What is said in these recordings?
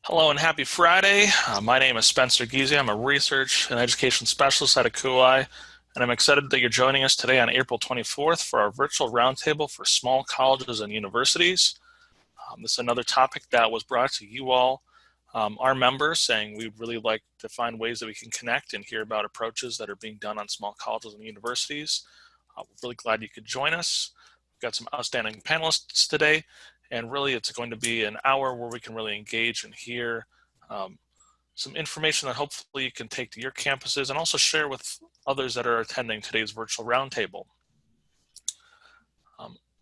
Hello and happy Friday. My name is Spencer Giese. I'm a research and education specialist at ACUHO, and I'm excited that you're joining us today on April 24th for our virtual roundtable for small colleges and universities. This is another topic that was brought to you all, our members, saying we'd really like to find ways that we can connect and hear about approaches that are being done on small colleges and universities. We're really glad you could join us. We've got some outstanding panelists today. And really, it's going to be an hour where we can really engage and hear some information that hopefully you can take to your campuses and also share with others that are attending today's virtual roundtable.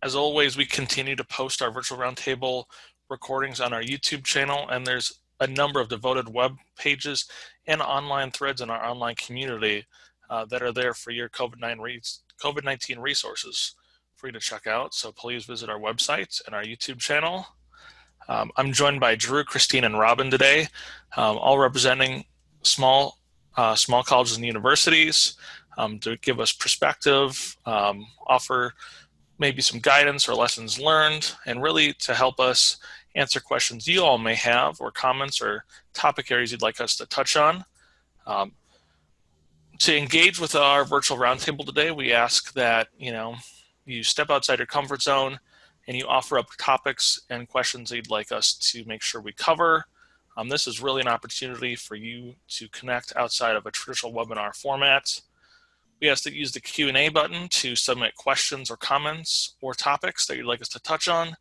As always, we continue to post our virtual roundtable recordings on our YouTube channel, and there's a number of devoted web pages and online threads in our online community that are there for your COVID-19 resources for you to check out. So please visit our website and our YouTube channel. I'm joined by Drew, Christine, and Robin today, all representing small colleges and universities to give us perspective, offer maybe some guidance or lessons learned, and really to help us answer questions you all may have or comments or topic areas you'd like us to touch on. To engage with our virtual roundtable today, we ask that you step outside your comfort zone and you offer up topics and questions that you'd like us to make sure we cover. This is really an opportunity for you to connect outside of a traditional webinar format. We ask that you use the Q&A button to submit questions or comments or topics that you'd like us to touch on.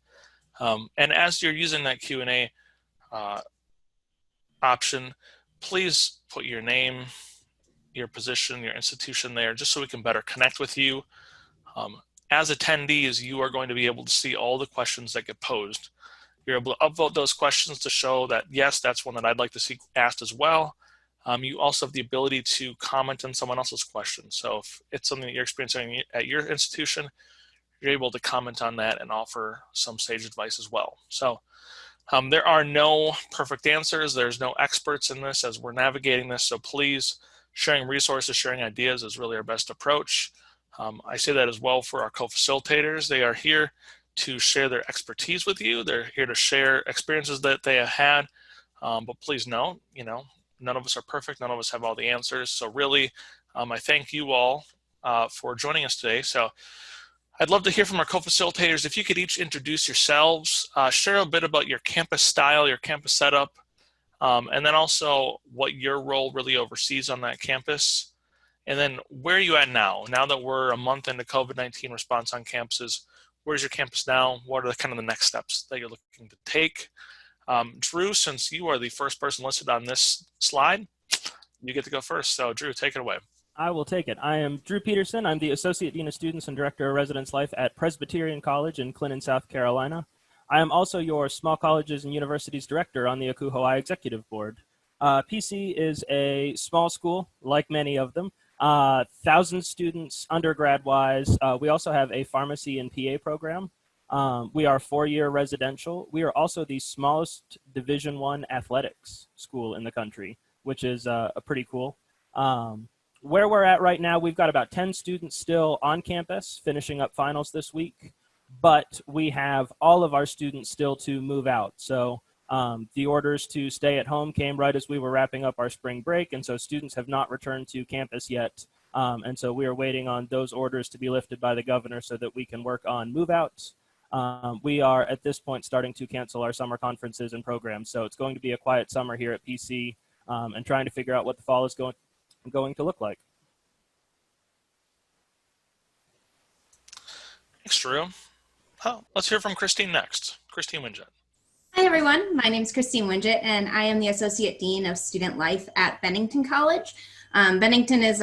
And as you're using that Q&A option, please put your name, your position, your institution there, just so we can better connect with you. As attendees, you are going to be able to see all the questions that get posed. You're able to upvote those questions to show that, yes, that's one that I'd like to see asked as well. You also have the ability to comment on someone else's question. So if it's something that you're experiencing at your institution, you're able to comment on that and offer some sage advice as well. So there are no perfect answers. There's no experts in this as we're navigating this. So please, sharing resources, sharing ideas is really our best approach. I say that as well for our co-facilitators. They are here to share their expertise with you. They're here to share experiences that they have had. But please know, none of us are perfect. None of us have all the answers. So really, I thank you all for joining us today. So I'd love to hear from our co-facilitators. If you could each introduce yourselves, share a bit about your campus style, your campus setup, and then also what your role really oversees on that campus. And then where are you at now? Now that we're a month into COVID-19 response on campuses, where's your campus now? What are the next steps that you're looking to take? Drew, since you are the first person listed on this slide, you get to go first. So Drew, take it away. I will take it. I am Drew Peterson. I'm the Associate Dean of Students and Director of Residence Life at Presbyterian College in Clinton, South Carolina. I am also your Small Colleges and Universities Director on the ACUHO Executive Board. PC is a small school, like many of them. 1,000 students undergrad-wise. We also have a pharmacy and PA program. We are 4-year residential. We are also the smallest Division I athletics school in the country, which is pretty cool. Where we're at right now, we've got about 10 students still on campus finishing up finals this week, but we have all of our students still to move out. So the orders to stay at home came right as we were wrapping up our spring break, and so students have not returned to campus yet. And so we are waiting on those orders to be lifted by the governor so that we can work on move-outs. We are, at this point, starting to cancel our summer conferences and programs. So it's going to be a quiet summer here at PC and trying to figure out what the fall is going to look like. Thanks, Drew. Let's hear from Christine next. Christine Winget. Hi, everyone. My name is Christine Winget, and I am the Associate Dean of Student Life at Bennington College. Bennington is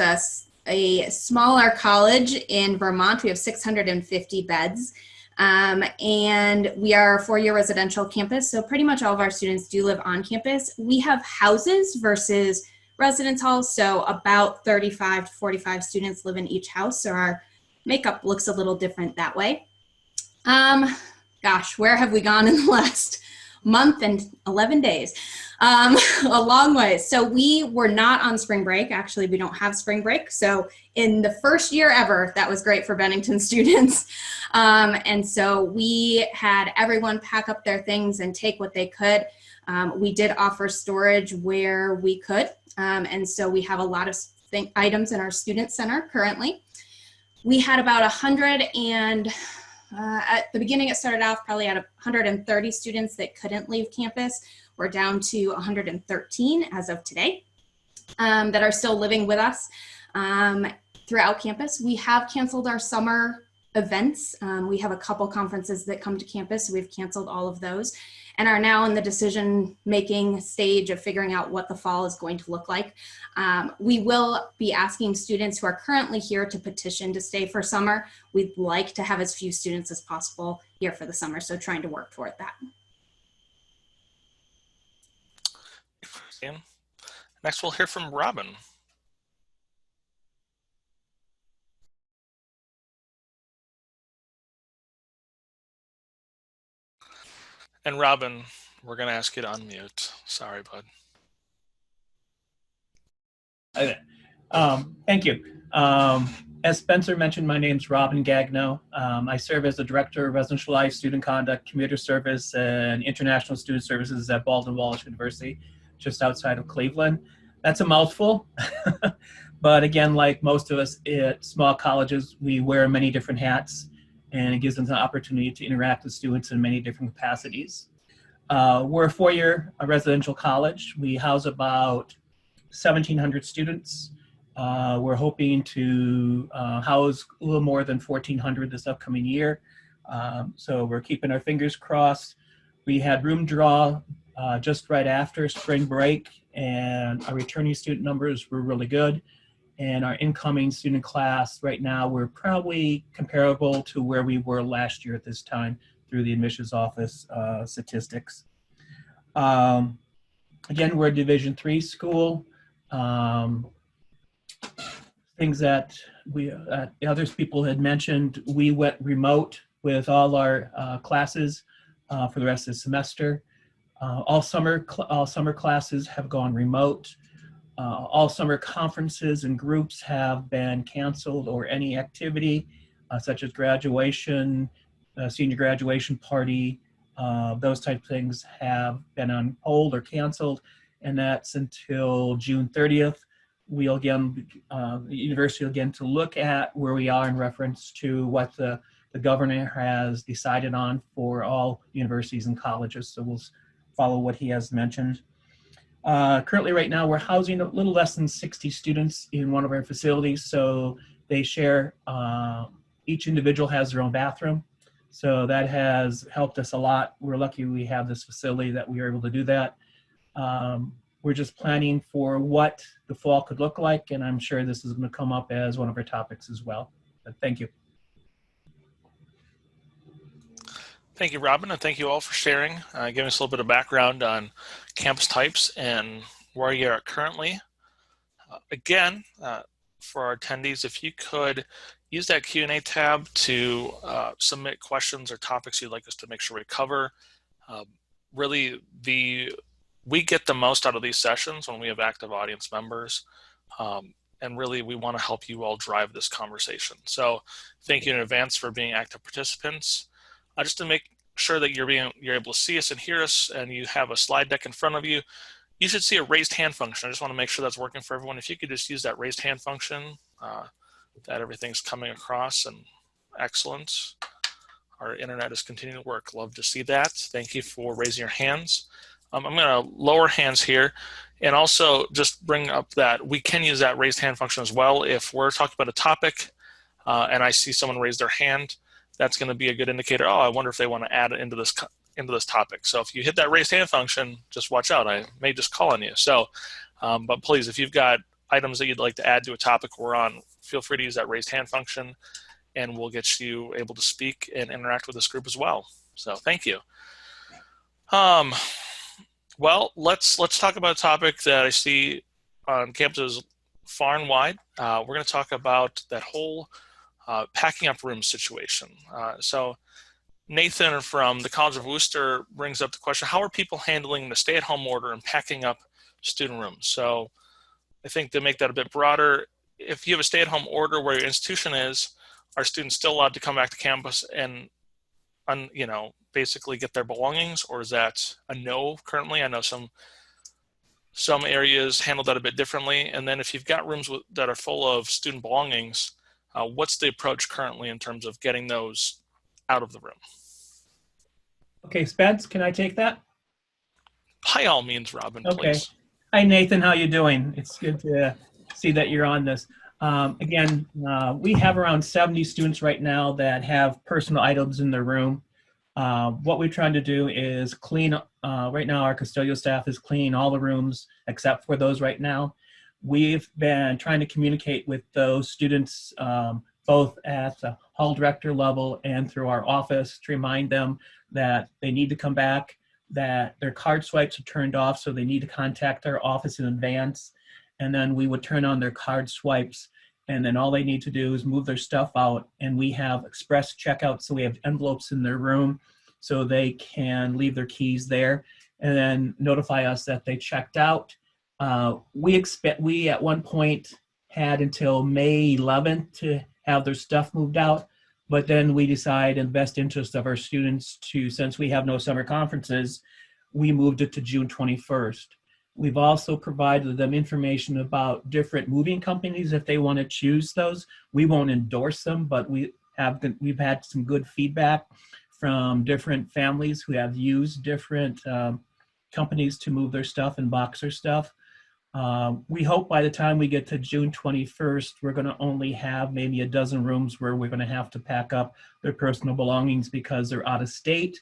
a smaller college in Vermont. We have 650 beds, and we are a 4-year residential campus, so pretty much all of our students do live on campus. We have houses versus residence halls, so about 35 to 45 students live in each house, so our makeup looks a little different that way. Gosh, where have we gone in the last month and 11 days, a long way. So we were not on spring break. Actually, we don't have spring break. So in the first year ever, that was great for Bennington students. And so we had everyone pack up their things and take what they could. We did offer storage where we could. And so we have a lot of items in our student center currently. We had about 100 and at the beginning, it started off probably at 130 students that couldn't leave campus. We're down to 113 as of today that are still living with us throughout campus. We have canceled our summer events. We have a couple conferences that come to campus, so we've canceled all of those and are now in the decision-making stage of figuring out what the fall is going to look like. We will be asking students who are currently here to petition to stay for summer. We'd like to have as few students as possible here for the summer, so trying to work toward that. Next, we'll hear from Robin. And Robin, we're going to ask you to unmute. Sorry, bud. Okay. Thank you. As Spencer mentioned, my name's Robin Jagneaux. I serve as the Director of Residential Life, Student Conduct, Commuter Service, and International Student Services at Baldwin Wallace University, just outside of Cleveland. That's a mouthful. But again, like most of us at small colleges, we wear many different hats, and it gives us an opportunity to interact with students in many different capacities. We're a four-year residential college. We house about 1,700 students. We're hoping to house a little more than 1,400 this upcoming year. So we're keeping our fingers crossed. We had room draw just right after spring break, and our returning student numbers were really good. And our incoming student class right now, we're probably comparable to where we were last year at this time through the admissions office statistics. Again, we're a Division III school. Things that others people had mentioned, we went remote with all our classes for the rest of the semester. All summer classes have gone remote. All summer conferences and groups have been canceled, or any activity such as graduation, senior graduation party, those type of things have been on hold or canceled, and that's until June 30th. We'll again, the university will again to look at where we are in reference to what the governor has decided on for all universities and colleges. So we'll follow what he has mentioned. Currently right now we're housing a little less than 60 students in one of our facilities. So they share, each individual has their own bathroom. So that has helped us a lot. We're lucky we have this facility that we are able to do that. We're just planning for what the fall could look like, and I'm sure this is going to come up as one of our topics as well. But thank you. Thank you, Robin, and thank you all for sharing, giving us a little bit of background on campus types and where you are currently. Again, for our attendees, if you could use that Q&A tab to submit questions or topics you'd like us to make sure we cover. Really, we get the most out of these sessions when we have active audience members. And really, we want to help you all drive this conversation. So thank you in advance for being active participants. Just to make sure that you're able to see us and hear us, and you have a slide deck in front of you, you should see a raised hand function. I just want to make sure that's working for everyone. If you could just use that raised hand function, that everything's coming across, and excellent. Our internet is continuing to work. Love to see that. Thank you for raising your hands. I'm going to lower hands here, and also just bring up that we can use that raised hand function as well. If we're talking about a topic and I see someone raise their hand, that's going to be a good indicator. Oh, I wonder if they want to add it into this topic. So if you hit that raised hand function, just watch out. I may just call on you. So, but please, if you've got items that you'd like to add to a topic we're on, feel free to use that raised hand function, and we'll get you able to speak and interact with this group as well. So thank you. Well, let's talk about a topic that I see on campuses far and wide. We're going to talk about that whole packing up room situation. So Nathan from the College of Worcester brings up the question, how are people handling the stay-at-home order and packing up student rooms? So I think to make that a bit broader, if you have a stay-at-home order where your institution is, are students still allowed to come back to campus and basically get their belongings, or is that a no currently? I know some areas handle that a bit differently. And then if you've got rooms that are full of student belongings, what's the approach currently in terms of getting those out of the room? Okay, Spence, can I take that? By all means, Robin, Okay. please. Hi, Nathan. How you doing? It's good to see that you're on this. Again, we have around 70 students right now that have personal items in their room. What we're trying to do is clean. Right now, our custodial staff is cleaning all the rooms except for those right now. We've been trying to communicate with those students both at the hall director level and through our office to remind them that they need to come back, that their card swipes are turned off, so they need to contact our office in advance. And then we would turn on their card swipes, and then all they need to do is move their stuff out. And we have express checkout, so we have envelopes in their room so they can leave their keys there and then notify us that they checked out. We at one point had until May 11th to have their stuff moved out, but then we decided in the best interest of our students since we have no summer conferences, we moved it to June 21st. We've also provided them information about different moving companies if they want to choose those. We won't endorse them, but we've had some good feedback from different families who have used different companies to move their stuff and box their stuff. We hope by the time we get to June 21st, we're going to only have maybe a dozen rooms where we're going to have to pack up their personal belongings because they're out of state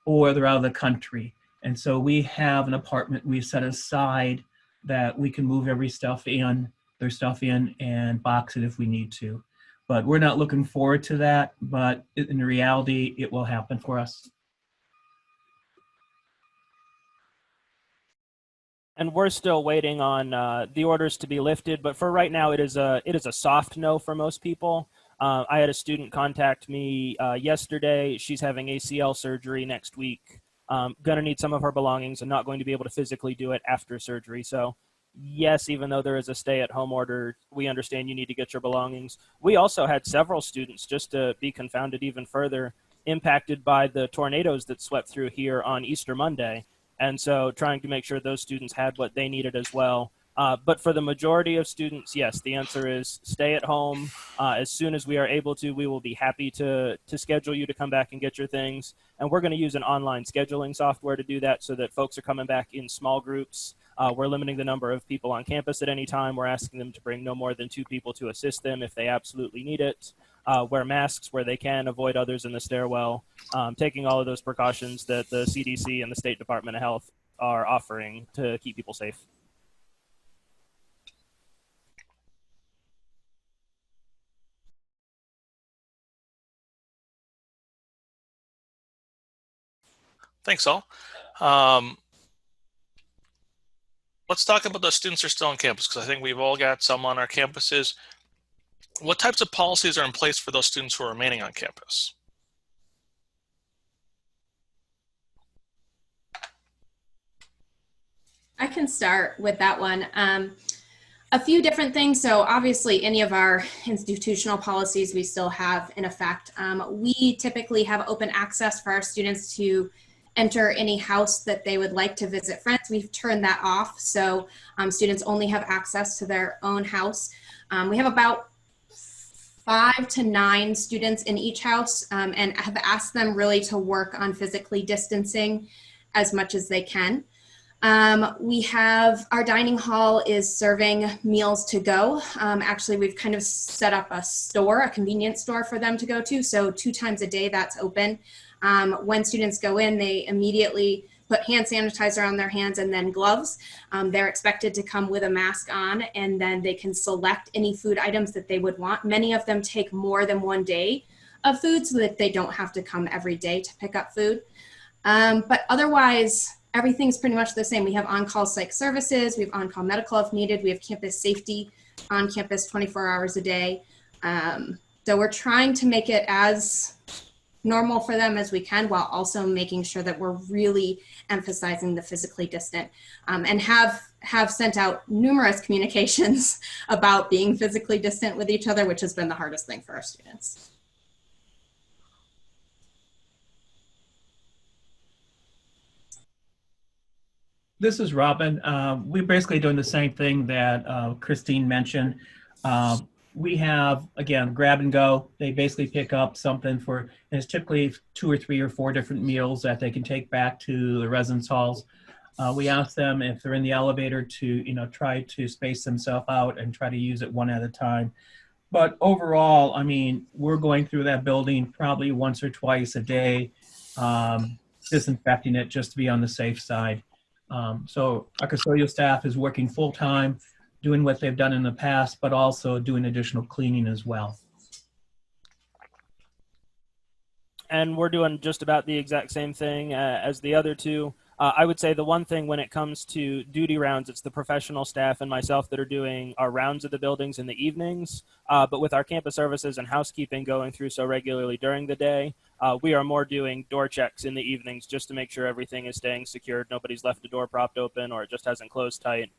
or they're out of the country. And so we have an apartment we've set aside that we can move their stuff in and box it if we need to. But we're not looking forward to that, but in reality, it will happen for us. And we're still waiting on the orders to be lifted, but for right now, it is a soft no for most people. I had a student contact me yesterday. She's having ACL surgery next week. Gonna need some of her belongings and not going to be able to physically do it after surgery. So yes, even though there is a stay-at-home order, we understand you need to get your belongings. We also had several students, just to be confounded even further, impacted by the tornadoes that swept through here on Easter Monday. And so trying to make sure those students had what they needed as well. But for the majority of students, yes, the answer is stay at home. As soon as we are able to, we will be happy to schedule you to come back and get your things. And we're going to use an online scheduling software to do that so that folks are coming back in small groups. We're limiting the number of people on campus at any time. We're asking them to bring no more than 2 people to assist them if they absolutely need it. Wear masks where they can, avoid others in the stairwell, taking all of those precautions that the CDC and the State Department of Health are offering to keep people safe. Thanks, all. Let's talk about those students who are still on campus, because I think we've all got some on our campuses. What types of policies are in place for those students who are remaining on campus? I can start with that one. A few different things. So obviously any of our institutional policies we still have in effect. We typically have open access for our students to enter any house that they would like to visit friends. We've turned that off. So students only have access to their own house. We have about 5 to 9 students in each house and have asked them really to work on physically distancing as much as they can. We have our dining hall is serving meals to go. Actually, we've kind of set up a convenience store for them to go to. So 2 times a day that's open. When students go in, they immediately put hand sanitizer on their hands and then gloves. They're expected to come with a mask on, and then they can select any food items that they would want. Many of them take more than 1 day of food so that they don't have to come every day to pick up food. But otherwise, everything's pretty much the same. We have on-call psych services, we have on-call medical if needed, we have campus safety on campus 24 hours a day. So we're trying to make it as normal for them as we can, while also making sure that we're really emphasizing the physically distant, and have sent out numerous communications about being physically distant with each other, which has been the hardest thing for our students. This is Robin. We're basically doing the same thing that Christine mentioned. We have, again, grab and go. They basically pick up something for, and it's typically 2 or 3 or 4 different meals that they can take back to the residence halls. We ask them if they're in the elevator to, try to space themselves out and try to use it one at a time. But overall, I mean, we're going through that building probably once or twice a day, disinfecting it just to be on the safe side. So our custodial staff is working full-time, doing what they've done in the past, but also doing additional cleaning as well. And we're doing just about the exact same thing as the other two. I would say the one thing when it comes to duty rounds, it's the professional staff and myself that are doing our rounds of the buildings in the evenings. But with our campus services and housekeeping going through so regularly during the day, we are more doing door checks in the evenings just to make sure everything is staying secured. Nobody's left a door propped open or it just hasn't closed tight.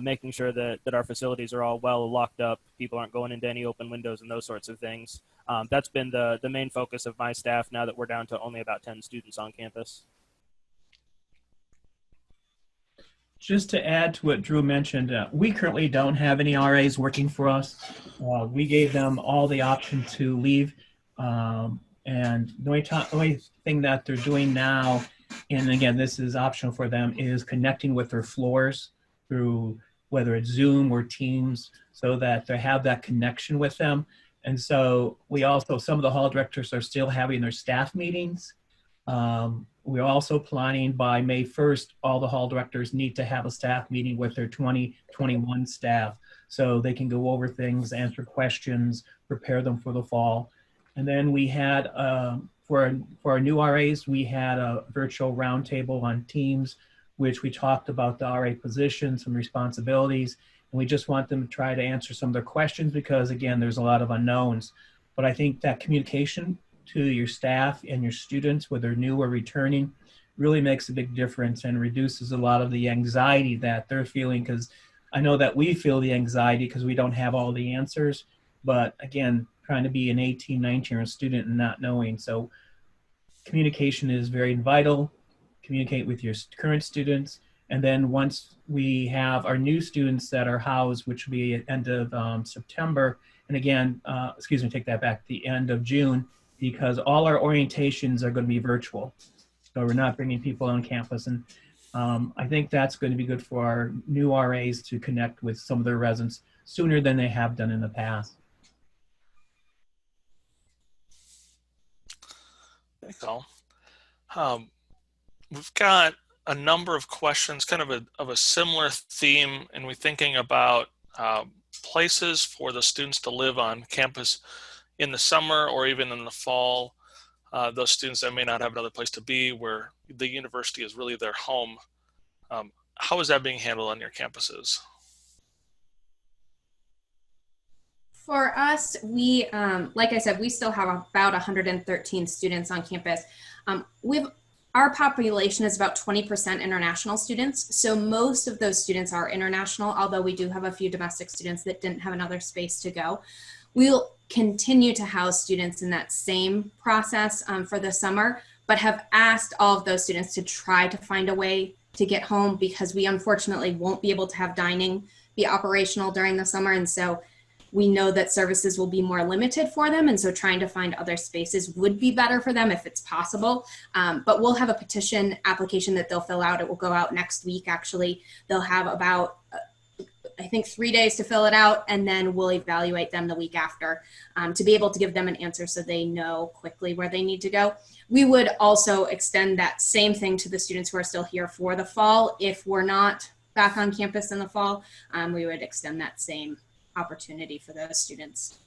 Making sure that our facilities are all well locked up. People aren't going into any open windows and those sorts of things. That's been the main focus of my staff now that we're down to only about 10 students on campus. Just to add to what Drew mentioned, we currently don't have any RAs working for us. We gave them all the option to leave. And the only thing that they're doing now, and again, this is optional for them, is connecting with their floors through whether it's Zoom or Teams, so that they have that connection with them. And so we also, some of the hall directors are still having their staff meetings. We're also planning by May 1st, all the hall directors need to have a staff meeting with their 2021 staff so they can go over things, answer questions, prepare them for the fall. And then we had, for our new RAs, we had a virtual roundtable on Teams, which we talked about the RA position, some responsibilities, and we just want them to try to answer some of their questions because, again, there's a lot of unknowns. But I think that communication to your staff and your students, whether new or returning, really makes a big difference and reduces a lot of the anxiety that they're feeling, because I know that we feel the anxiety because we don't have all the answers. But again, trying to be an 18, 19-year-old student and not knowing. So communication is very vital. Communicate with your current students. And then once we have our new students that are housed, which will be at end of September, and again, take that back, the end of June, because all our orientations are going to be virtual. So we're not bringing people on campus. And I think that's going to be good for our new RAs to connect with some of their residents sooner than they have done in the past. Thanks, all. We've got a number of questions, kind of a similar theme, and we're thinking about places for the students to live on campus in the summer or even in the fall. Those students that may not have another place to be, where the university is really their home. How is that being handled on your campuses? For us, we, like I said, we still have about 113 students on campus. Our population is about 20% international students. So most of those students are international, although we do have a few domestic students that didn't have another space to go. We'll continue to house students in that same process for the summer, but have asked all of those students to try to find a way to get home, because we unfortunately won't be able to have dining be operational during the summer. And so we know that services will be more limited for them. And so trying to find other spaces would be better for them if it's possible. But we'll have a petition application that they'll fill out. It will go out next week, actually. They'll have about, I think, 3 days to fill it out, and then we'll evaluate them the week after to be able to give them an answer so they know quickly where they need to go. We would also extend that same thing to the students who are still here for the fall. If we're not back on campus in the fall, we would extend that same opportunity for those students.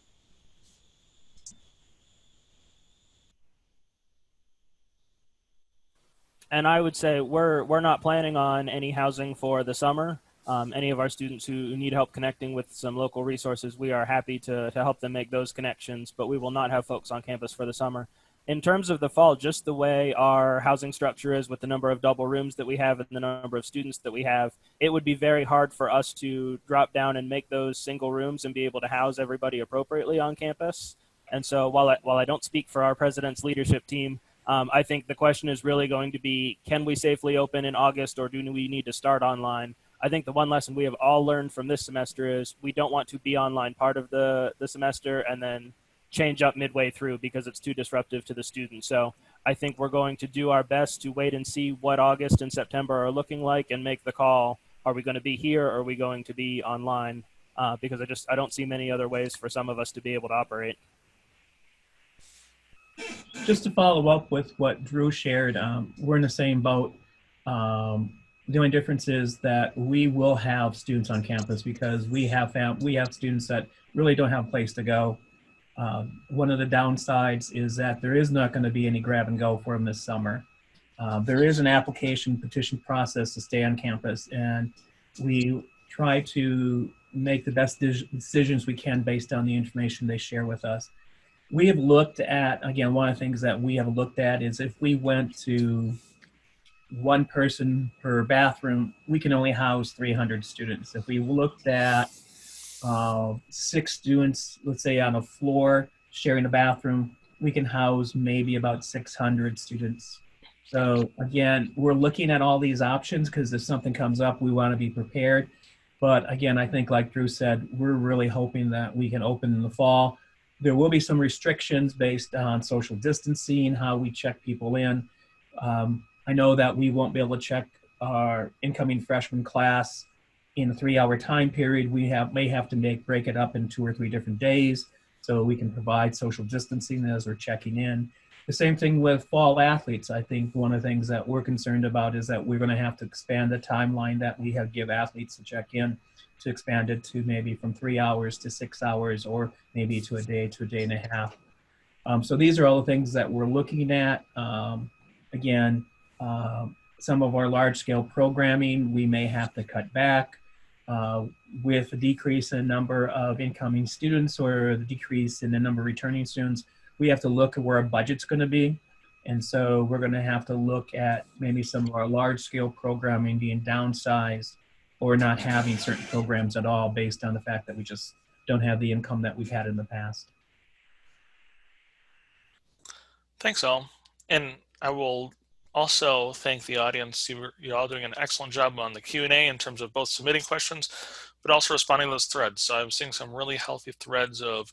And I would say we're not planning on any housing for the summer. Any of our students who need help connecting with some local resources, we are happy to help them make those connections, but we will not have folks on campus for the summer. In terms of the fall, just the way our housing structure is with the number of double rooms that we have and the number of students that we have, it would be very hard for us to drop down and make those single rooms and be able to house everybody appropriately on campus. And so while I don't speak for our president's leadership team, I think the question is really going to be, can we safely open in August, or do we need to start online? I think the one lesson we have all learned from this semester is we don't want to be online part of the semester and then change up midway through because it's too disruptive to the students. So I think we're going to do our best to wait and see what August and September are looking like and make the call. Are we going to be here, or are we going to be online? Because I don't see many other ways for some of us to be able to operate. Just to follow up with what Drew shared, we're in the same boat. The only difference is that we will have students on campus because we have students that really don't have a place to go. One of the downsides is that there is not going to be any grab and go for them this summer. There is an application petition process to stay on campus, and we try to make the best decisions we can based on the information they share with us. We have looked at, again, one of the things that we have looked at is if we went to one person per bathroom, we can only house 300 students. If we looked at 6 students, let's say on a floor, sharing a bathroom, we can house maybe about 600 students. So again, we're looking at all these options because if something comes up, we want to be prepared. But again, I think like Drew said, we're really hoping that we can open in the fall. There will be some restrictions based on social distancing, how we check people in. I know that we won't be able to check our incoming freshman class in a 3-hour time period. We may have to break it up in 2 or 3 different days so we can provide social distancing as we're checking in. The same thing with fall athletes. I think one of the things that we're concerned about is that we're going to have to expand the timeline that we have give athletes to check in, to expand it to maybe from 3 hours to 6 hours, or maybe to a day and a half. So these are all the things that we're looking at. Again, some of our large scale programming, we may have to cut back. With a decrease in number of incoming students or the decrease in the number of returning students, we have to look at where our budget's going to be. And so we're going to have to look at maybe some of our large scale programming being downsized or not having certain programs at all based on the fact that we just don't have the income that we've had in the past. Thanks, all. And I will also thank the audience. You're all doing an excellent job on the Q&A in terms of both submitting questions, but also responding to those threads. So I'm seeing some really healthy threads of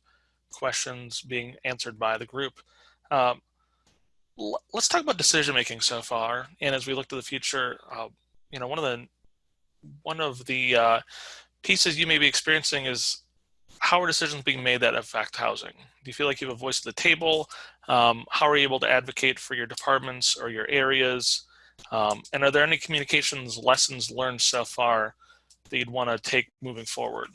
questions being answered by the group. Let's talk about decision-making so far. And as we look to the future, one of the pieces you may be experiencing is how are decisions being made that affect housing? Do you feel like you have a voice at the table? How are you able to advocate for your departments or your areas? And are there any communications lessons learned so far that you'd want to take moving forward?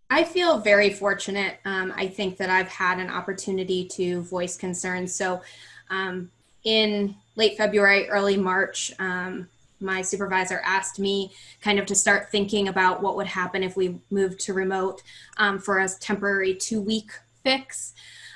I feel very fortunate. I think that I've had an opportunity to voice concerns. So in late February, early March, my supervisor asked me kind of to start thinking about what would happen if we moved to remote for a temporary 2-week fix.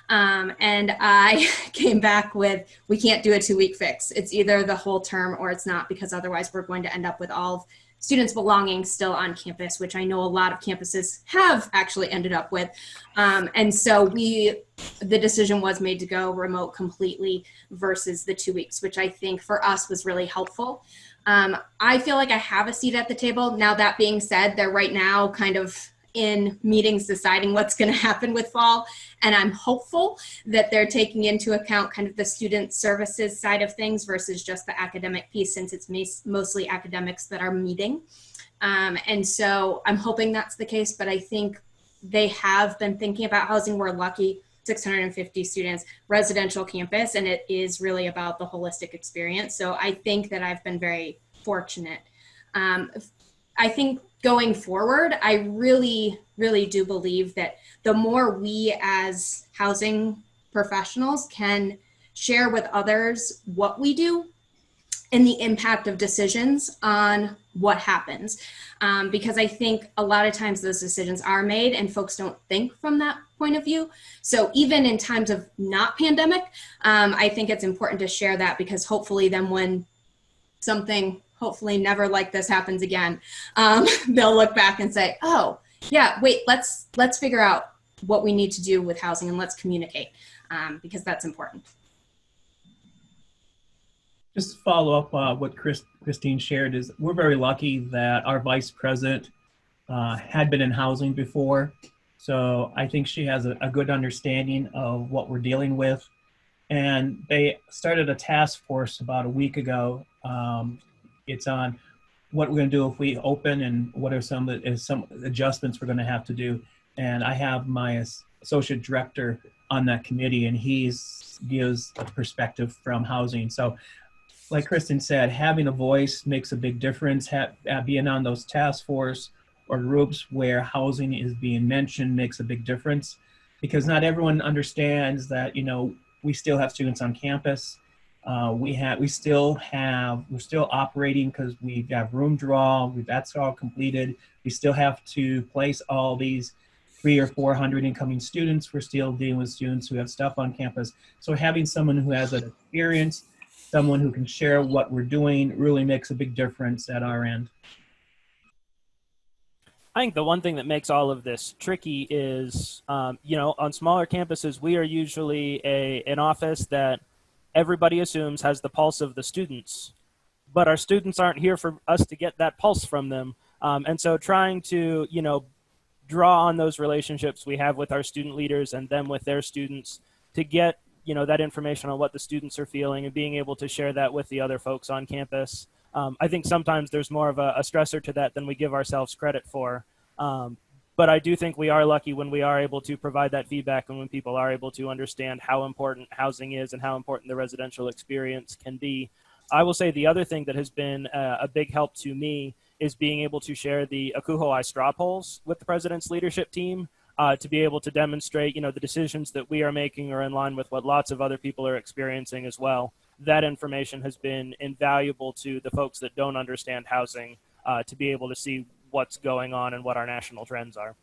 And I came back with, we can't do a 2-week fix. It's either the whole term or it's not, because otherwise we're going to end up with all of students' belongings still on campus, which I know a lot of campuses have actually ended up with. And so the decision was made to go remote completely versus the 2 weeks, which I think for us was really helpful. I feel like I have a seat at the table. Now, that being said, they're right now kind of in meetings deciding what's going to happen with fall. And I'm hopeful that they're taking into account kind of the student services side of things versus just the academic piece, since it's mostly academics that are meeting. And so I'm hoping that's the case, but I think they have been thinking about housing. We're lucky, 650 students, residential campus, and it is really about the holistic experience. So I think that I've been very fortunate. I think going forward, I really, really do believe that the more we as housing professionals can share with others what we do and the impact of decisions on what happens. Because I think a lot of times those decisions are made and folks don't think from that point of view. So even in times of not pandemic, I think it's important to share that, because hopefully then when something hopefully never like this happens again, they'll look back and say, oh yeah, wait, let's figure out what we need to do with housing, and let's communicate, because that's important. Just to follow up what Christine shared, is we're very lucky that our vice president had been in housing before. So I think she has a good understanding of what we're dealing with. And they started a task force about a week ago. It's on what we're going to do if we open, and what are some adjustments we're going to have to do. And I have my associate director on that committee, and he gives a perspective from housing. So like Kristen said, having a voice makes a big difference. Being on those task force or groups where housing is being mentioned makes a big difference, because not everyone understands that, we still have students on campus. We're still operating because we have room draw. That's all completed. We still have to place all these 300 or 400 incoming students. We're still dealing with students who have stuff on campus. So having someone who has an experience, someone who can share what we're doing, really makes a big difference at our end. I think the one thing that makes all of this tricky is, on smaller campuses, we are usually an office that everybody assumes has the pulse of the students, but our students aren't here for us to get that pulse from them. And so trying to, draw on those relationships we have with our student leaders and them with their students to get, that information on what the students are feeling, and being able to share that with the other folks on campus. I think sometimes there's more of a stressor to that than we give ourselves credit for. But I do think we are lucky when we are able to provide that feedback, and when people are able to understand how important housing is and how important the residential experience can be. I will say the other thing that has been a big help to me is being able to share the ACUHO straw polls with the president's leadership team, to be able to demonstrate, the decisions that we are making are in line with what lots of other people are experiencing as well. That information has been invaluable to the folks that don't understand housing, to be able to see what's going on and what our national trends are.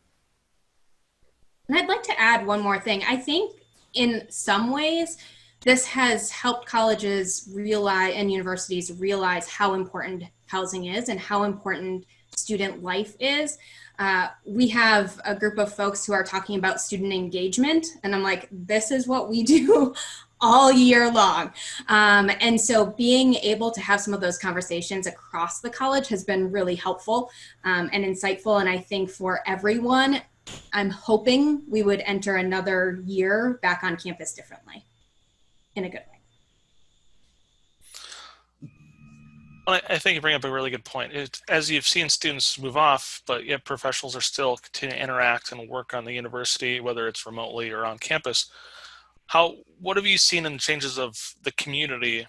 And I'd like to add one more thing. I think in some ways, this has helped colleges realize and universities realize how important housing is and how important student life is. We have a group of folks who are talking about student engagement, and I'm like, this is what we do all year long. And so being able to have some of those conversations across the college has been really helpful and insightful. And I think for everyone, I'm hoping we would enter another year back on campus differently, in a good way. Well, I think you bring up a really good point. As you've seen students move off, but yet professionals are still continuing to interact and work on the university, whether it's remotely or on campus. What have you seen in changes of the community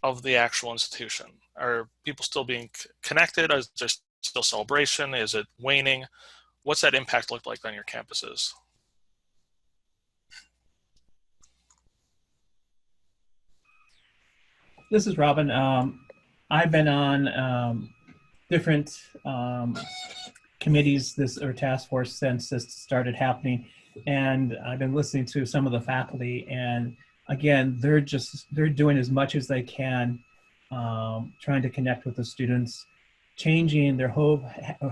of the actual institution? Are people still being connected? Is there still celebration? Is it waning? What's that impact look like on your campuses? This is Robin. I've been on different committees or task force since this started happening, and I've been listening to some of the faculty, and again, they're doing as much as they can, trying to connect with the students, changing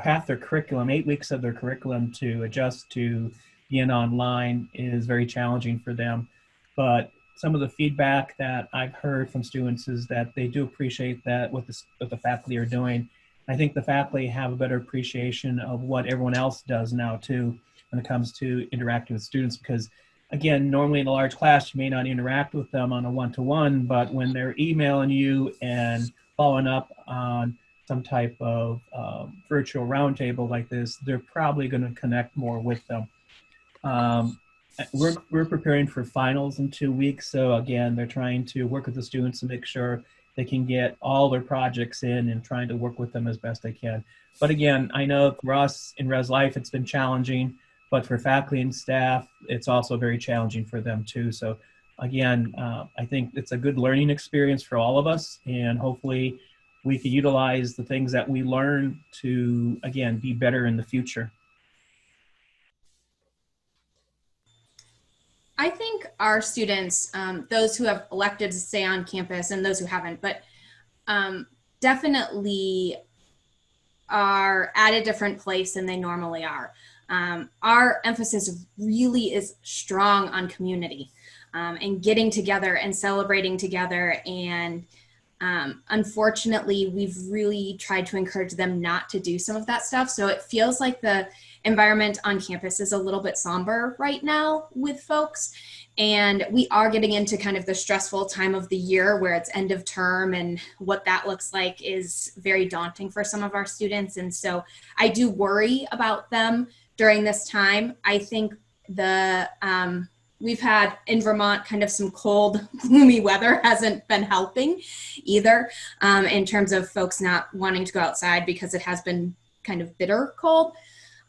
half their curriculum, 8 weeks of their curriculum to adjust to being online is very challenging for them. But some of the feedback that I've heard from students is that they do appreciate that what the faculty are doing. I think the faculty have a better appreciation of what everyone else does now too, when it comes to interacting with students, because again, normally in a large class, you may not interact with them on a one-to-one, but when they're emailing you and following up on some type of virtual roundtable like this, they're probably going to connect more with them. We're preparing for finals in 2 weeks. So again, they're trying to work with the students to make sure they can get all their projects in and trying to work with them as best they can. But again, I know for us in Res Life, it's been challenging, but for faculty and staff, it's also very challenging for them too. So again, I think it's a good learning experience for all of us, and hopefully we can utilize the things that we learn to, again, be better in the future. I think our students, those who have elected to stay on campus and those who haven't, but definitely are at a different place than they normally are. Our emphasis really is strong on community and getting together and celebrating together. And unfortunately, we've really tried to encourage them not to do some of that stuff. So it feels like the environment on campus is a little bit somber right now with folks. And we are getting into kind of the stressful time of the year where it's end of term, and what that looks like is very daunting for some of our students. And so I do worry about them during this time. I think we've had in Vermont kind of some cold, gloomy weather hasn't been helping either, in terms of folks not wanting to go outside because it has been kind of bitter cold.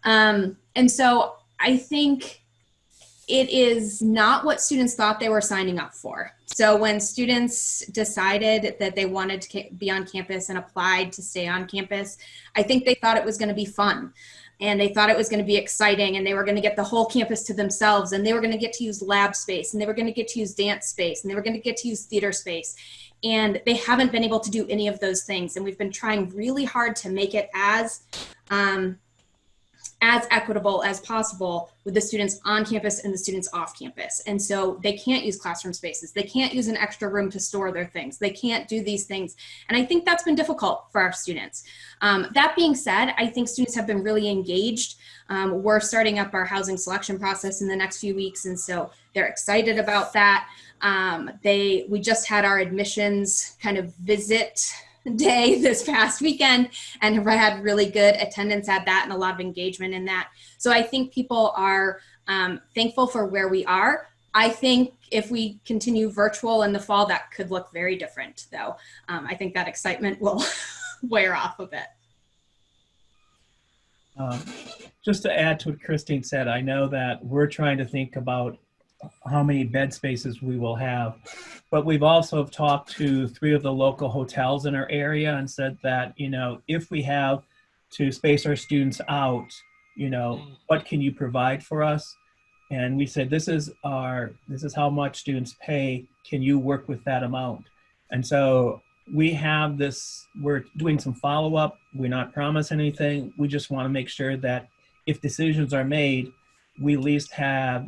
And so I think it is not what students thought they were signing up for. So when students decided that they wanted to be on campus and applied to stay on campus, I think they thought it was going to be fun. And they thought it was going to be exciting, and they were going to get the whole campus to themselves, and they were going to get to use lab space, and they were going to get to use dance space, and they were going to get to use theater space. And they haven't been able to do any of those things. And we've been trying really hard to make it as equitable as possible with the students on campus and the students off campus. And so they can't use classroom spaces. They can't use an extra room to store their things. They can't do these things. And I think that's been difficult for our students. That being said, I think students have been really engaged. We're starting up our housing selection process in the next few weeks. And so they're excited about that. We just had our admissions kind of visit day this past weekend and have had really good attendance at that and a lot of engagement in that. So I think people are thankful for where we are. I think if we continue virtual in the fall, that could look very different, though. I think that excitement will wear off a bit. Just to add to what Christine said, I know that we're trying to think about how many bed spaces we will have, but we've also talked to 3 of the local hotels in our area and said that, if we have to space our students out, what can you provide for us? And we said, this is how much students pay. Can you work with that amount? And so we have this, we're doing some follow-up. We're not promising anything. We just want to make sure that if decisions are made, we at least have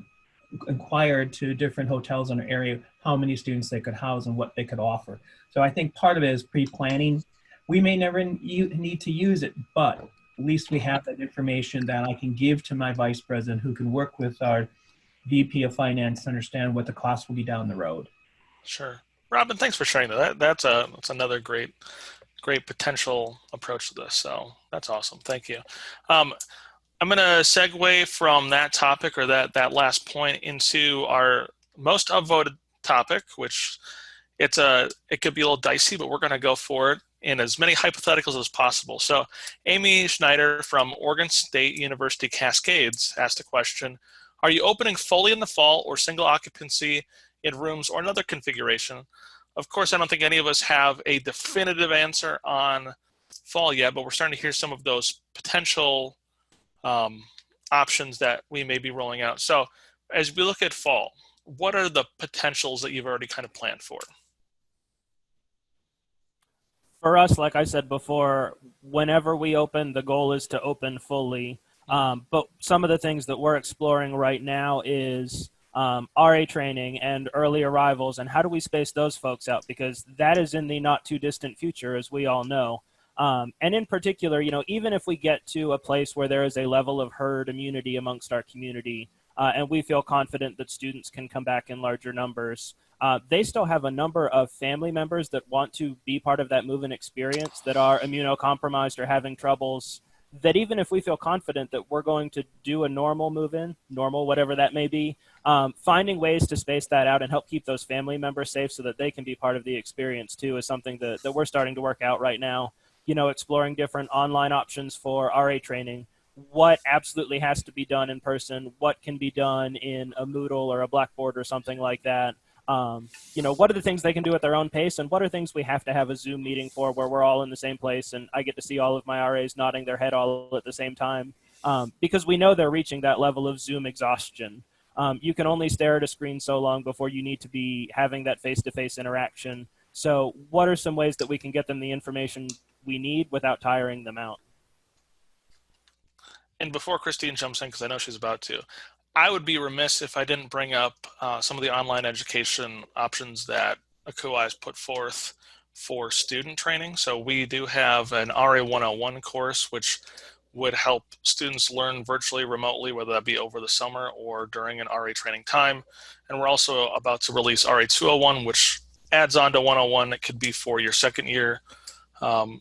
inquired to different hotels in our area how many students they could house and what they could offer. So I think part of it is pre-planning. We may never need to use it, but at least we have that information that I can give to my vice president, who can work with our VP of finance to understand what the cost will be down the road. Sure. Robin, thanks for sharing that. That's another great potential approach to this. So that's awesome. Thank you. I'm going to segue from that topic, or that last point, into our most upvoted topic, which it could be a little dicey, but we're going to go for it in as many hypotheticals as possible. So Amy Schneider from Oregon State University Cascades asked a question: are you opening fully in the fall or single occupancy in rooms or another configuration? Of course, I don't think any of us have a definitive answer on fall yet, but we're starting to hear some of those potential options that we may be rolling out. So as we look at fall, what are the potentials that you've already kind of planned for? For us, like I said before, whenever we open, the goal is to open fully. But some of the things that we're exploring right now is RA training and early arrivals, and how do we space those folks out? Because that is in the not too distant future, as we all know. And in particular, even if we get to a place where there is a level of herd immunity amongst our community, and we feel confident that students can come back in larger numbers, they still have a number of family members that want to be part of that move-in experience that are immunocompromised or having troubles, that even if we feel confident that we're going to do a normal move-in, normal, whatever that may be, finding ways to space that out and help keep those family members safe so that they can be part of the experience too is something that we're starting to work out right now. Exploring different online options for RA training, what absolutely has to be done in person, what can be done in a Moodle or a Blackboard or something like that. What are the things they can do at their own pace, and what are things we have to have a Zoom meeting for where we're all in the same place and I get to see all of my RAs nodding their head all at the same time, because we know they're reaching that level of Zoom exhaustion. You can only stare at a screen so long before you need to be having that face-to-face interaction. So what are some ways that we can get them the information we need without tiring them out? And before Christine jumps in, because I know she's about to, I would be remiss if I didn't bring up some of the online education options that ACUHO has put forth for student training. So we do have an RA 101 course, which would help students learn virtually, remotely, whether that be over the summer or during an RA training time. And we're also about to release RA 201, which adds on to 101. It could be for your second year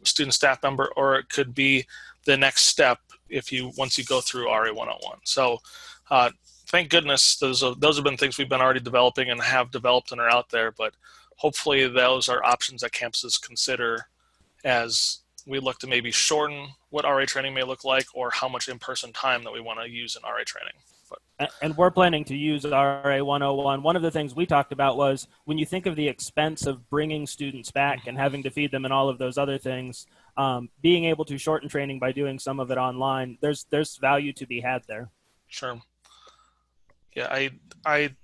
student staff member, or it could be the next step once you go through RA 101. So thank goodness those have been things we've been already developing and have developed and are out there, but hopefully those are options that campuses consider as we look to maybe shorten what RA training may look like or how much in-person time that we want to use in RA training. And we're planning to use RA 101. One of the things we talked about was when you think of the expense of bringing students back and having to feed them and all of those other things, being able to shorten training by doing some of it online, there's value to be had there. Sure. Yeah, I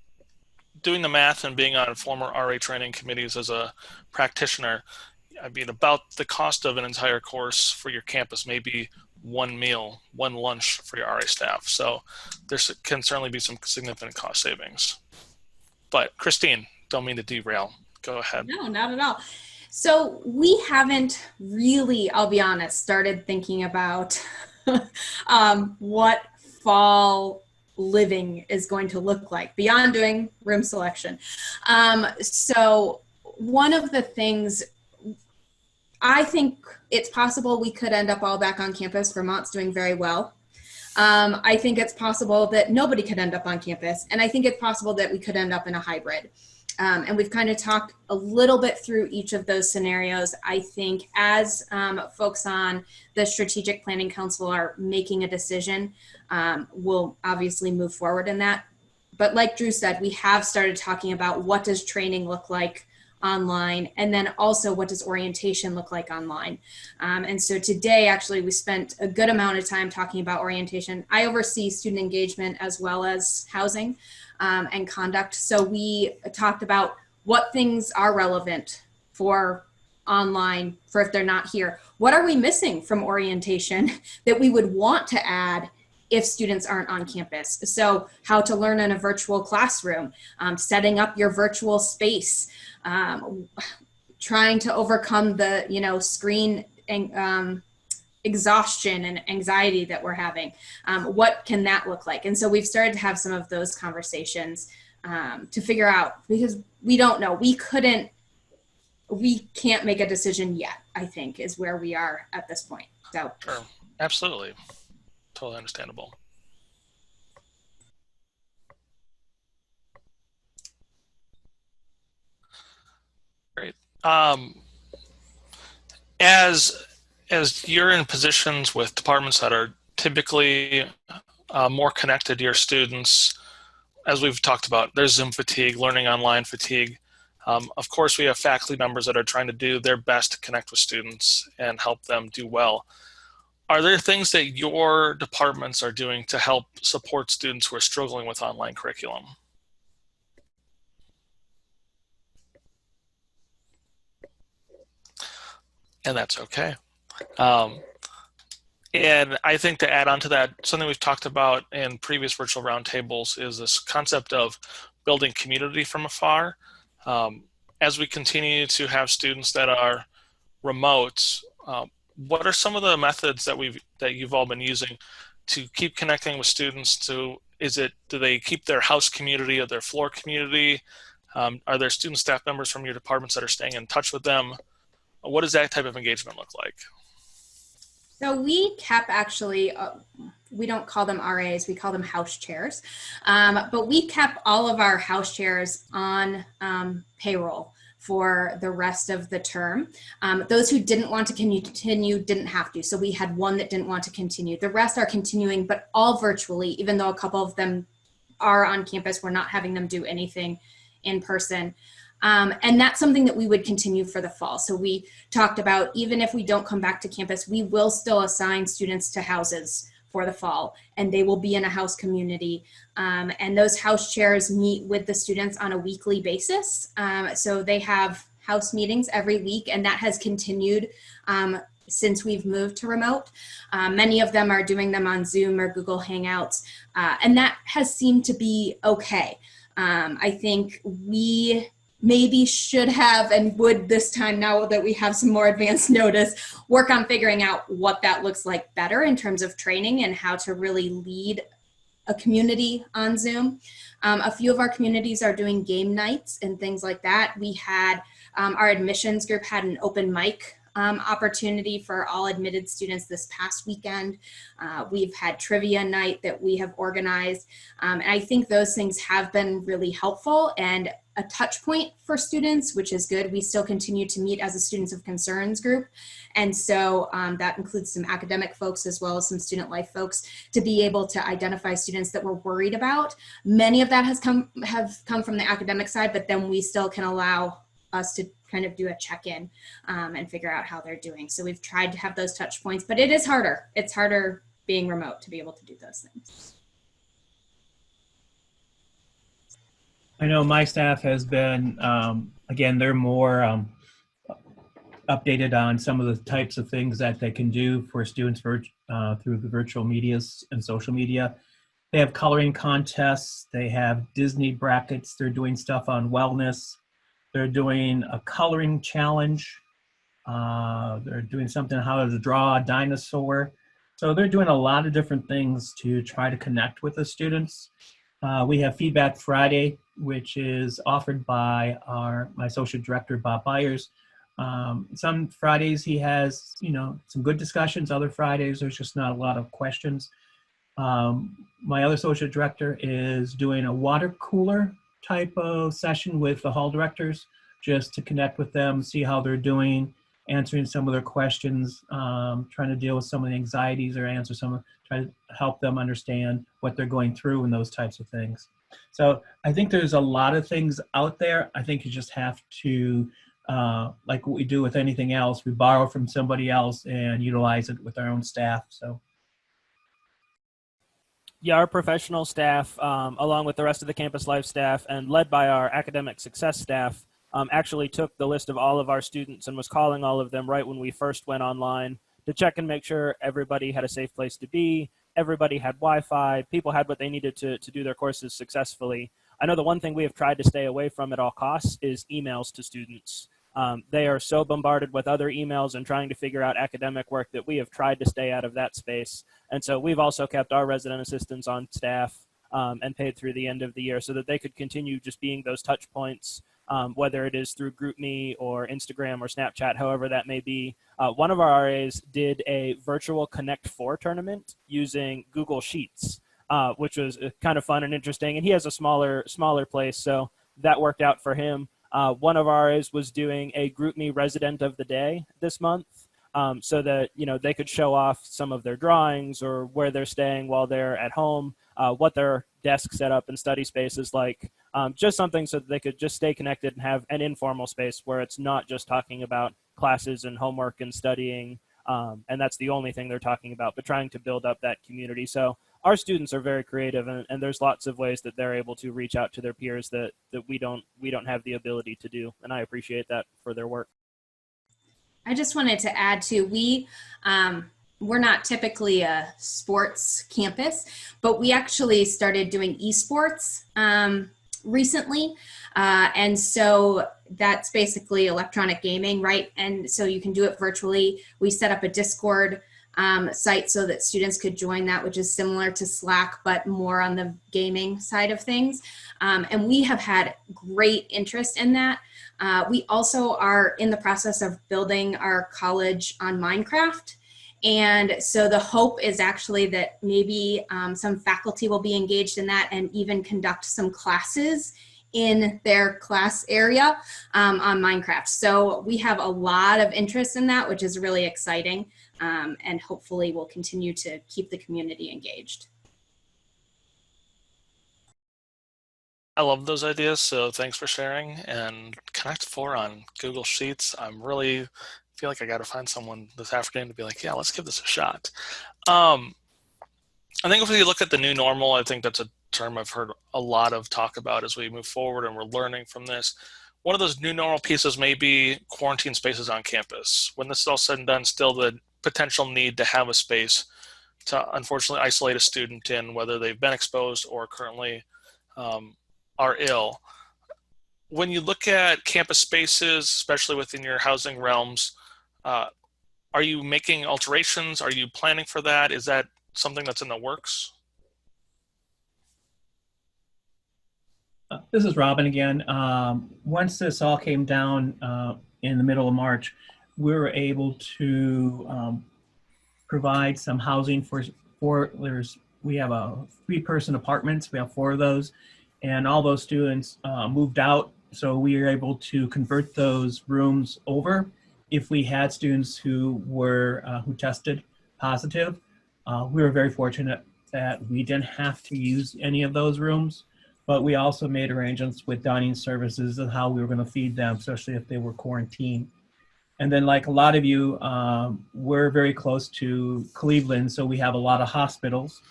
doing the math and being on former RA training committees as a practitioner, I mean, about the cost of an entire course for your campus may be one meal, one lunch for your RA staff. So there can certainly be some significant cost savings. But Christine, don't mean to derail. Go ahead. No, not at all. So we haven't really, I'll be honest, started thinking about what fall living is going to look like beyond doing room selection. So one of the things, I think it's possible we could end up all back on campus. Vermont's doing very well. I think it's possible that nobody could end up on campus. And I think it's possible that we could end up in a hybrid. And we've kind of talked a little bit through each of those scenarios. I think as folks on the Strategic Planning Council are making a decision, we'll obviously move forward in that. But like Drew said, we have started talking about what does training look like online, and then also what does orientation look like online. And so today, actually, we spent a good amount of time talking about orientation. I oversee student engagement as well as housing and conduct. So we talked about what things are relevant for online, for if they're not here. What are we missing from orientation that we would want to add if students aren't on campus? So how to learn in a virtual classroom, setting up your virtual space, trying to overcome the, screen exhaustion and anxiety that we're having. What can that look like? And so we've started to have some of those conversations to figure out, because we don't know. We can't make a decision yet, I think, is where we are at this point. So sure, absolutely. Totally understandable. Great. As you're in positions with departments that are typically more connected to your students, as we've talked about, there's Zoom fatigue, learning online fatigue. Of course, we have faculty members that are trying to do their best to connect with students and help them do well. Are there things that your departments are doing to help support students who are struggling with online curriculum? And that's okay. And I think to add on to that, something we've talked about in previous virtual roundtables is this concept of building community from afar. As we continue to have students that are remote, what are some of the methods that you've all been using to keep connecting with students? Do they keep their house community or their floor community? Are there student staff members from your departments that are staying in touch with them? What does that type of engagement look like? So we kept actually, we don't call them RAs, we call them house chairs. But we kept all of our house chairs on payroll for the rest of the term. Those who didn't want to continue didn't have to. So we had one that didn't want to continue. The rest are continuing, but all virtually, even though a couple of them are on campus, we're not having them do anything in person. And that's something that we would continue for the fall. So we talked about, even if we don't come back to campus, we will still assign students to houses for the fall, and they will be in a house community. And those house chairs meet with the students on a weekly basis. So they have house meetings every week, and that has continued since we've moved to remote. Many of them are doing them on Zoom or Google Hangouts, and that has seemed to be okay. I think we maybe should have and would this time, now that we have some more advanced notice, work on figuring out what that looks like better in terms of training and how to really lead a community on Zoom. A few of our communities are doing game nights and things like that. We had, our admissions group had an open mic opportunity for all admitted students this past weekend. We've had trivia night that we have organized. And I think those things have been really helpful and a touch point for students, which is good. We still continue to meet as a Students of Concerns group. And so that includes some academic folks as well as some student life folks to be able to identify students that we're worried about. Many of that have come from the academic side, but then we still can allow us to kind of do a check-in and figure out how they're doing. So we've tried to have those touch points, but it is harder. It's harder being remote to be able to do those things. I know my staff has been, again, they're more updated on some of the types of things that they can do for students through the virtual medias and social media. They have coloring contests. They have Disney brackets. They're doing stuff on wellness. They're doing a coloring challenge. They're doing something on how to draw a dinosaur. So they're doing a lot of different things to try to connect with the students. We have Feedback Friday, which is offered by my associate director, Bob Byers. Some Fridays he has, some good discussions. Other Fridays there's just not a lot of questions. My other associate director is doing a water cooler type of session with the hall directors, just to connect with them, see how they're doing, answering some of their questions, trying to deal with some of the anxieties or try to help them understand what they're going through and those types of things. So I think there's a lot of things out there. I think you just have to, like what we do with anything else, we borrow from somebody else and utilize it with our own staff. So. Yeah, our professional staff, along with the rest of the campus life staff and led by our academic success staff, actually took the list of all of our students and was calling all of them right when we first went online to check and make sure everybody had a safe place to be, everybody had Wi-Fi, people had what they needed to do their courses successfully. I know the one thing we have tried to stay away from at all costs is emails to students. They are so bombarded with other emails and trying to figure out academic work that we have tried to stay out of that space. And so we've also kept our resident assistants on staff and paid through the end of the year so that they could continue just being those touch points, whether it is through GroupMe or Instagram or Snapchat, however that may be. One of our RAs did a virtual Connect 4 tournament using Google Sheets, which was kind of fun and interesting. And he has a smaller place, so that worked out for him. One of ours was doing a GroupMe Resident of the Day this month, so that they could show off some of their drawings or where they're staying while they're at home, what their desk setup and study space is like, just something so that they could just stay connected and have an informal space where it's not just talking about classes and homework and studying, and that's the only thing they're talking about, but trying to build up that community. So our students are very creative, and there's lots of ways that they're able to reach out to their peers that we don't have the ability to do, and I appreciate that for their work. I just wanted to add too, we're not typically a sports campus, but we actually started doing esports recently. And so that's basically electronic gaming, right? And so you can do it virtually. We set up a Discord site so that students could join that, which is similar to Slack, but more on the gaming side of things. And we have had great interest in that. We also are in the process of building our college on Minecraft. And so the hope is actually that maybe some faculty will be engaged in that and even conduct some classes in their class area on Minecraft. So we have a lot of interest in that, which is really exciting. And hopefully we'll continue to keep the community engaged. I love those ideas, so thanks for sharing. And Connect 4 on Google Sheets. I'm really feel like I got to find someone this afternoon to be like, yeah, let's give this a shot. I think if we look at the new normal, I think that's a term I've heard a lot of talk about as we move forward and we're learning from this. One of those new normal pieces may be quarantine spaces on campus. When this is all said and done, still the potential need to have a space to unfortunately isolate a student in, whether they've been exposed or currently are ill. When you look at campus spaces, especially within your housing realms, are you making alterations? Are you planning for that? Is that something that's in the works? This is Robin again. Once this all came down in the middle of March, we were able to provide some housing for we have a 3-person apartments. We have 4 of those, and all those students moved out. So we were able to convert those rooms over. If we had students who were who tested positive, we were very fortunate that we didn't have to use any of those rooms. But we also made arrangements with dining services and how we were going to feed them, especially if they were quarantined. And then, like a lot of you, we're very close to Cleveland, so we have a lot of hospitals.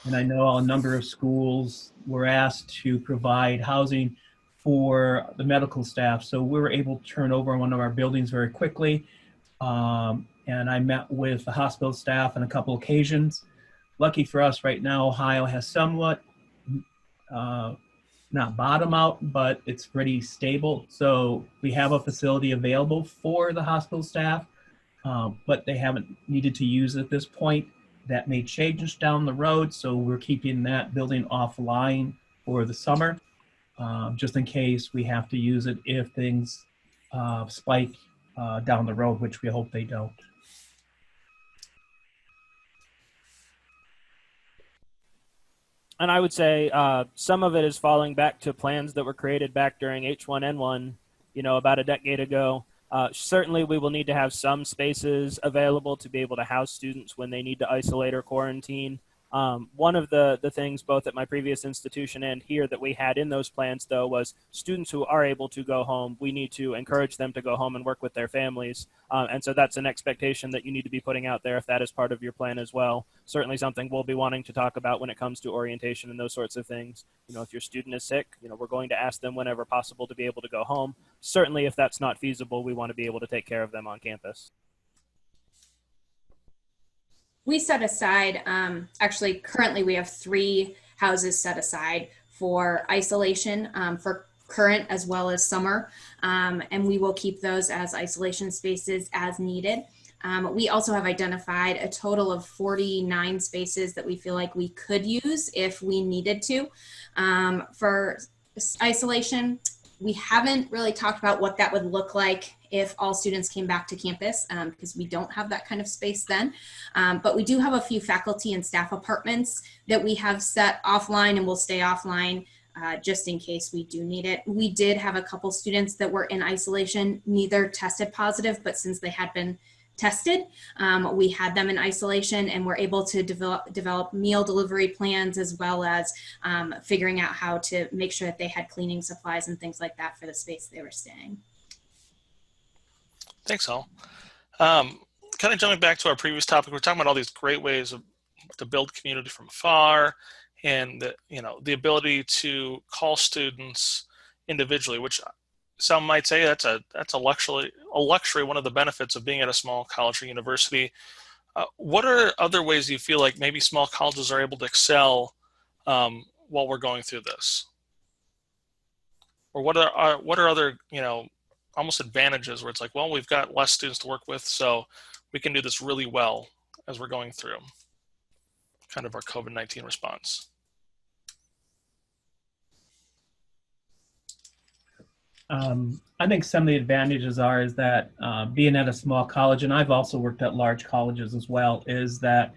And I know a number of schools were asked to provide housing for the medical staff. So we were able to turn over one of our buildings very quickly. And I met with the hospital staff on a couple occasions. Lucky for us right now, Ohio has somewhat not bottom out, but it's pretty stable. So we have a facility available for the hospital staff, but they haven't needed to use it at this point. That may change down the road. So we're keeping that building offline for the summer, just in case we have to use it if things spike down the road, which we hope they don't. And I would say some of it is falling back to plans that were created back during H1N1, about a decade ago. Certainly, we will need to have some spaces available to be able to house students when they need to isolate or quarantine. One of the things both at my previous institution and here that we had in those plans, though, was students who are able to go home, we need to encourage them to go home and work with their families. And so that's an expectation that you need to be putting out there if that is part of your plan as well. Certainly something we'll be wanting to talk about when it comes to orientation and those sorts of things. If your student is sick, we're going to ask them whenever possible to be able to go home. Certainly if that's not feasible, we want to be able to take care of them on campus. We set aside, actually currently we have 3 houses set aside for isolation for current as well as summer. And we will keep those as isolation spaces as needed. We also have identified a total of 49 spaces that we feel like we could use if we needed to for isolation. We haven't really talked about what that would look like if all students came back to campus, because we don't have that kind of space then. But we do have a few faculty and staff apartments that we have set offline and will stay offline just in case we do need it. We did have a couple students that were in isolation, neither tested positive, but since they had been tested, we had them in isolation and were able to develop meal delivery plans, as well as figuring out how to make sure that they had cleaning supplies and things like that for the space they were staying. Thanks, Al. Kind of jumping back to our previous topic, we're talking about all these great ways to build community from afar, and the ability to call students individually, which some might say that's a luxury. One of the benefits of being at a small college or university. What are other ways you feel like maybe small colleges are able to excel while we're going through this? Or what are other almost advantages where it's like, well, we've got less students to work with, so we can do this really well as we're going through kind of our COVID-19 response? I think some of the advantages is that being at a small college, and I've also worked at large colleges as well, is that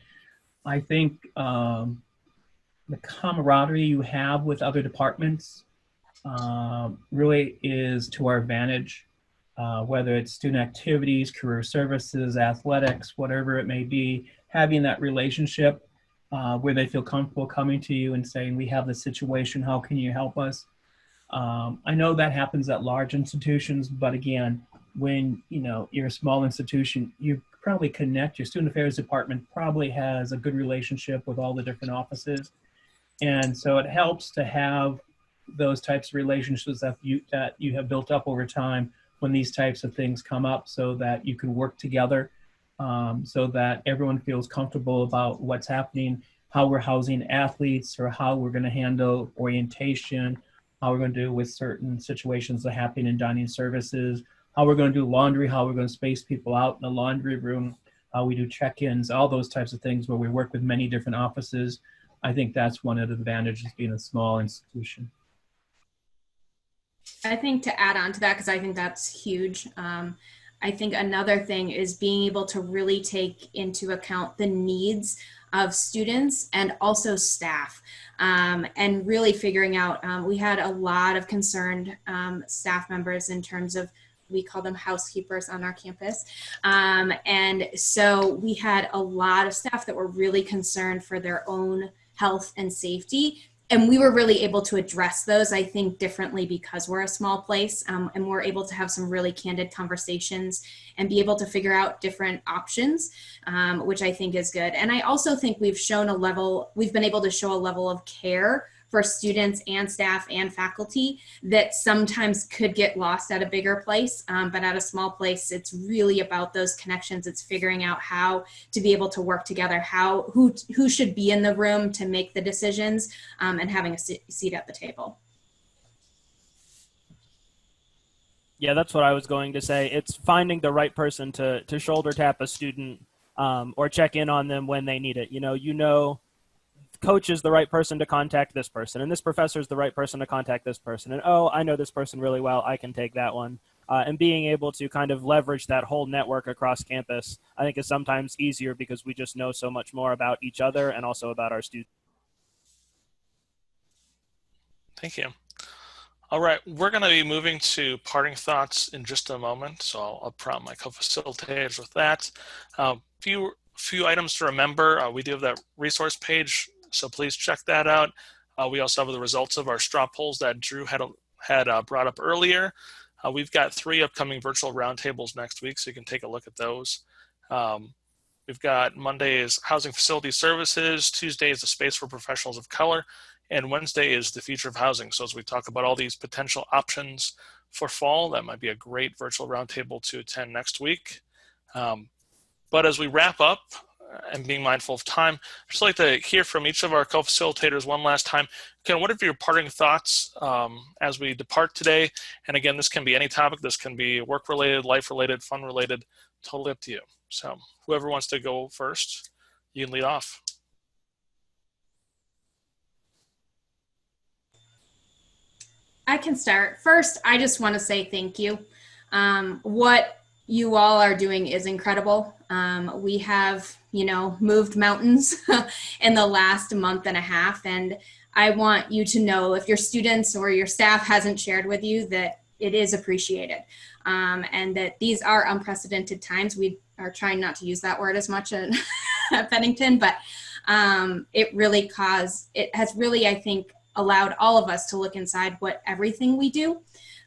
I think the camaraderie you have with other departments really is to our advantage, whether it's student activities, career services, athletics, whatever it may be, having that relationship where they feel comfortable coming to you and saying, we have this situation, how can you help us? I know that happens at large institutions, but again, when you're a small institution, you probably connect. Your student affairs department probably has a good relationship with all the different offices, and so it helps to have those types of relationships that you have built up over time when these types of things come up, so that you can work together, so that everyone feels comfortable about what's happening, how we're housing athletes, or how we're going to handle orientation, how we're going to do with certain situations that happen in dining services, how we're going to do laundry, how we're going to space people out in the laundry room, how we do check-ins, all those types of things where we work with many different offices. I think that's one of the advantages of being a small institution. I think to add on to that, because I think that's huge, I think another thing is being able to really take into account the needs of students and also staff, and really figuring out, we had a lot of concerned staff members in terms of, we call them housekeepers on our campus. And so we had a lot of staff that were really concerned for their own health and safety. And we were really able to address those, I think, differently because we're a small place, and we're able to have some really candid conversations and be able to figure out different options, which I think is good. And I also think we've been able to show a level of care for students and staff and faculty that sometimes could get lost at a bigger place. But at a small place, it's really about those connections. It's figuring out how to be able to work together, who should be in the room to make the decisions, and having a seat at the table. Yeah, that's what I was going to say. It's finding the right person to shoulder tap a student, or check in on them when they need it. Coach is the right person to contact this person, and this professor is the right person to contact this person. And, oh, I know this person really well, I can take that one. And being able to kind of leverage that whole network across campus, I think is sometimes easier because we just know so much more about each other and also about our students. Thank you. All right, we're going to be moving to parting thoughts in just a moment, so I'll prompt my co-facilitators with that. Few items to remember. We do have that resource page, so please check that out. We also have the results of our straw polls that Drew had brought up earlier. We've got 3 upcoming virtual roundtables next week, so you can take a look at those. We've got Monday is Housing Facility Services, Tuesday is the Space for Professionals of Color, and Wednesday is the Future of Housing. So as we talk about all these potential options for fall, that might be a great virtual roundtable to attend next week. But as we wrap up, and being mindful of time, I'd just like to hear from each of our co-facilitators one last time. Ken, what are your parting thoughts as we depart today? And again, this can be any topic. This can be work-related, life-related, fun-related, totally up to you. So whoever wants to go first, you can lead off. I can start. First, I just want to say thank you. What you all are doing is incredible. We have, moved mountains in the last month and a half, and I want you to know, if your students or your staff hasn't shared with you, that it is appreciated, and that these are unprecedented times. We are trying not to use that word as much at Bennington, but it has really, I think, allowed all of us to look inside everything we do,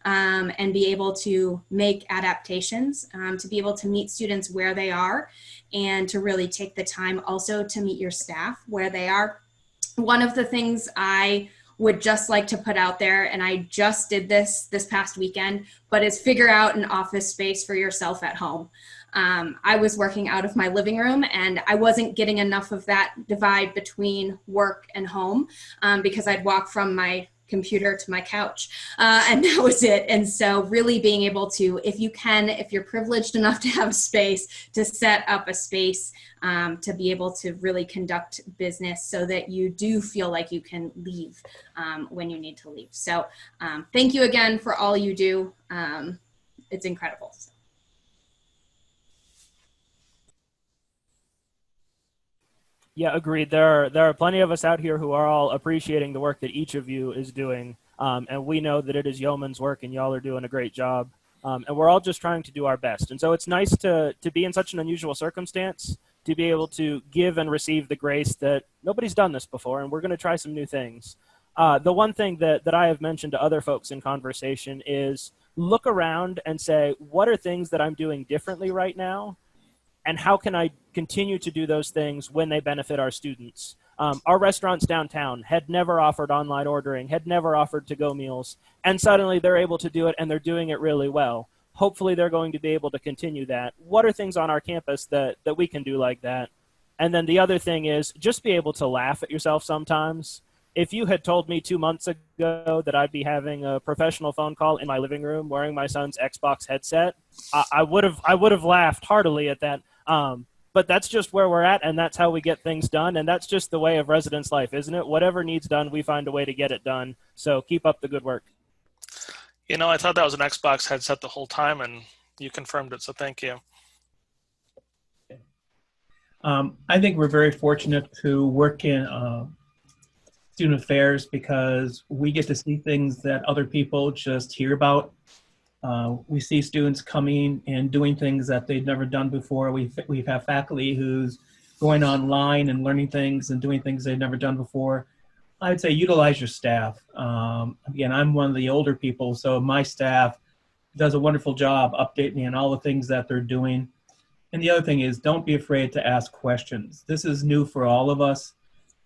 and be able to make adaptations, to be able to meet students where they are, and to really take the time also to meet your staff where they are. One of the things I would just like to put out there, and I just did this past weekend, but is figure out an office space for yourself at home. I was working out of my living room, and I wasn't getting enough of that divide between work and home, because I'd walk from my computer to my couch, and that was it. And so really being able to, if you're privileged enough to have space, to set up a space to be able to really conduct business so that you do feel like you can leave when you need to leave. So thank you again for all you do. It's incredible. Yeah, agreed. There are plenty of us out here who are all appreciating the work that each of you is doing. And we know that it is yeoman's work, and y'all are doing a great job. And we're all just trying to do our best. And so it's nice to be in such an unusual circumstance, to be able to give and receive the grace that nobody's done this before, and we're going to try some new things. The one thing that I have mentioned to other folks in conversation is look around and say, what are things that I'm doing differently right now? And how can I continue to do those things when they benefit our students? Our restaurants downtown had never offered online ordering, had never offered to-go meals, and suddenly they're able to do it, and they're doing it really well. Hopefully they're going to be able to continue that. What are things on our campus that we can do like that? And then the other thing is just be able to laugh at yourself sometimes. If you had told me 2 months ago that I'd be having a professional phone call in my living room wearing my son's Xbox headset, I would have laughed heartily at that. But that's just where we're at, and that's how we get things done, and that's just the way of residence life, isn't it? Whatever needs done, we find a way to get it done. So keep up the good work. You know, I thought that was an Xbox headset the whole time, and you confirmed it, so thank you. I think we're very fortunate to work in student affairs because we get to see things that other people just hear about. We see students coming and doing things that they've never done before. We have faculty who's going online and learning things and doing things they've never done before. I'd say utilize your staff. Again, I'm one of the older people, so my staff does a wonderful job updating on all the things that they're doing. And the other thing is, don't be afraid to ask questions. This is new for all of us.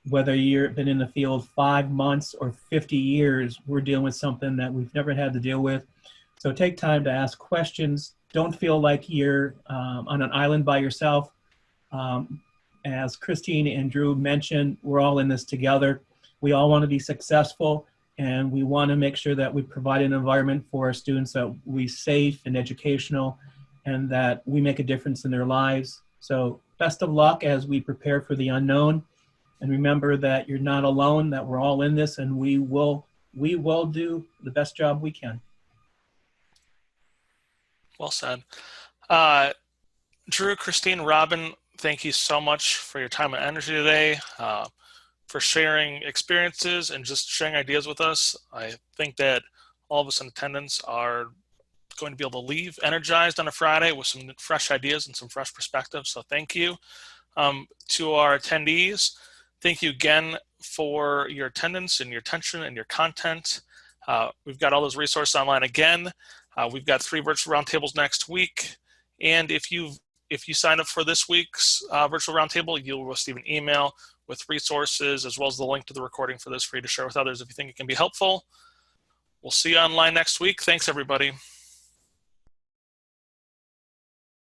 Whether you've been in the field 5 months or 50 years, we're dealing with something that we've never had to deal with. So take time to ask questions. Don't feel like you're on an island by yourself. As Christine and Drew mentioned, we're all in this together. We all want to be successful, and we want to make sure that we provide an environment for our students that we're safe and educational, and that we make a difference in their lives. So best of luck as we prepare for the unknown. And remember that you're not alone, that we're all in this, and we will do the best job we can. Well said. Drew, Christine, Robin, thank you so much for your time and energy today, for sharing experiences and just sharing ideas with us. I think that all of us in attendance are going to be able to leave energized on a Friday with some fresh ideas and some fresh perspectives. So thank you. To our attendees, thank you again for your attendance and your attention and your content. We've got all those resources online again. We've got 3 virtual roundtables next week. And if you sign up for this week's virtual roundtable, you'll receive an email with resources as well as the link to the recording for this for you to share with others if you think it can be helpful. We'll see you online next week. Thanks, everybody.